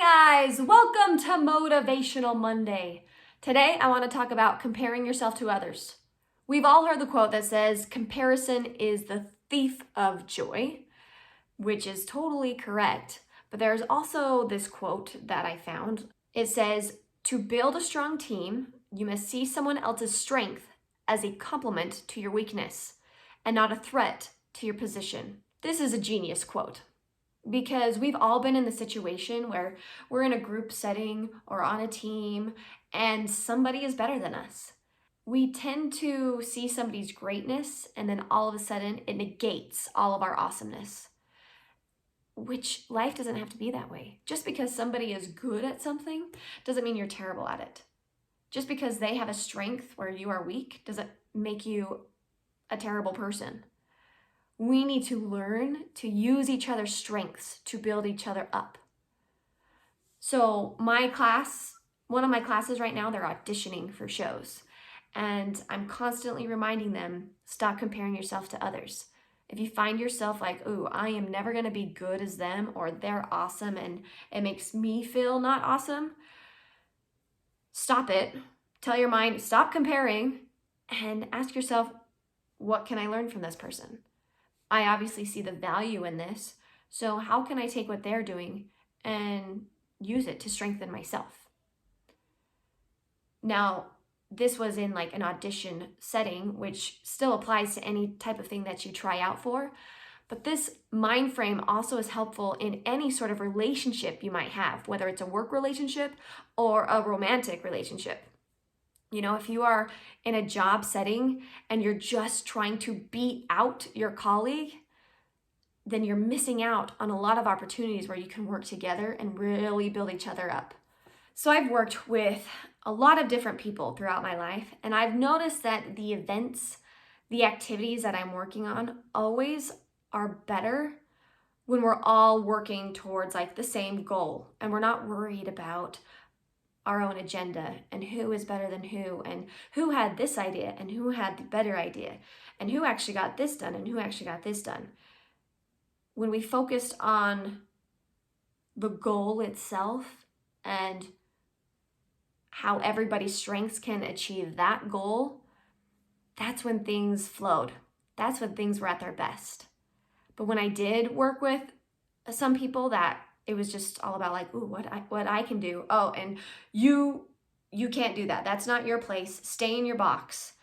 Hi guys, welcome to Motivational Monday. Today I want to talk about comparing yourself to others. We've all heard the quote that says comparison is the thief of joy, which is totally correct. But there's also this quote that I found. It says, to build a strong team, you must see someone else's strength as a complement to your weakness and not a threat to your position. This is a genius quote. Because we've all been in the situation where we're in a group setting or on a team and somebody is better than us. We tend to see somebody's greatness and then all of a sudden it negates all of our awesomeness, which life doesn't have to be that way. Just because somebody is good at something doesn't mean you're terrible at it. Just because they have a strength where you are weak doesn't make you a terrible person. We need to learn to use each other's strengths to build each other up. So one of my classes right now, they're auditioning for shows. And I'm constantly reminding them, stop comparing yourself to others. If you find yourself like, ooh, I am never going to be good as them, or they're awesome and it makes me feel not awesome, stop it. Tell your mind, stop comparing and ask yourself, what can I learn from this person? I obviously see the value in this. So how can I take what they're doing and use it to strengthen myself? Now, this was in like an audition setting, which still applies to any type of thing that you try out for. But this mind frame also is helpful in any sort of relationship you might have, whether it's a work relationship or a romantic relationship. You know, if you are in a job setting and you're just trying to beat out your colleague, then you're missing out on a lot of opportunities where you can work together and really build each other up. So I've worked with a lot of different people throughout my life, and I've noticed that the events, the activities that I'm working on always are better when we're all working towards like the same goal and we're not worried about our own agenda and who is better than who and who had this idea and who had the better idea and who actually got this done and who actually got this done. When we focused on the goal itself and how everybody's strengths can achieve that goal, that's when things flowed. That's when things were at their best. But when I did work with some people that it was just all about like, ooh, what I can do. Oh, and you can't do that. That's not your place. Stay in your box.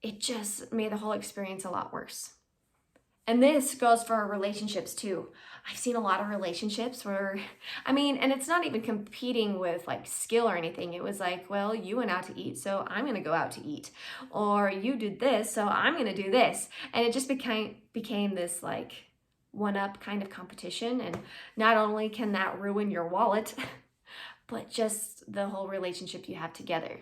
It just made the whole experience a lot worse. And this goes for our relationships too. I've seen a lot of relationships where, and it's not even competing with like skill or anything. It was like, well, you went out to eat, so I'm going to go out to eat. Or you did this, so I'm going to do this. And it just became this like one-up kind of competition, and not only can that ruin your wallet, but just the whole relationship you have together.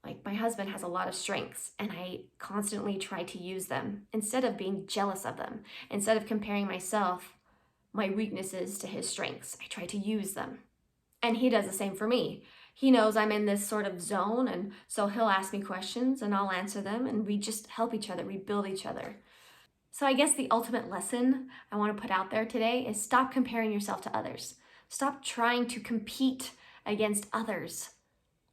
Like my husband has a lot of strengths, and I constantly try to use them instead of being jealous of them. Instead of comparing my weaknesses to his strengths, I try to use them. And he does the same for me. He knows I'm in this sort of zone, and so he'll ask me questions and I'll answer them, and we just help each other, we build each other. So I guess the ultimate lesson I want to put out there today is stop comparing yourself to others. Stop trying to compete against others.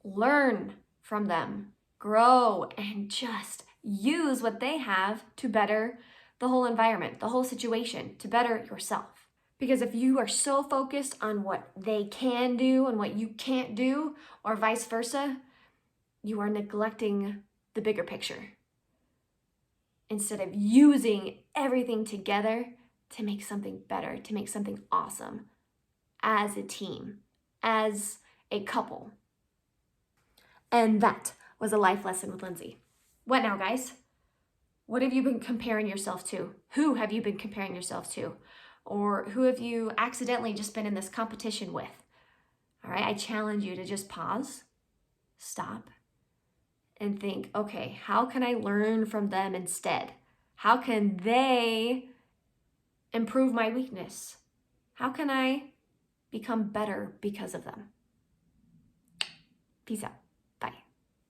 Learn from them, grow, and just use what they have to better the whole environment, the whole situation, to better yourself. Because if you are so focused on what they can do and what you can't do, or vice versa, you are neglecting the bigger picture, instead of using everything together to make something better, to make something awesome as a team, as a couple. And that was a life lesson with Lindsey. What now, guys? What have you been comparing yourself to? Who have you been comparing yourself to? Or who have you accidentally just been in this competition with? All right, I challenge you to just pause, stop, and think, okay, how can I learn from them instead? How can they improve my weakness? How can I become better because of them? Peace out.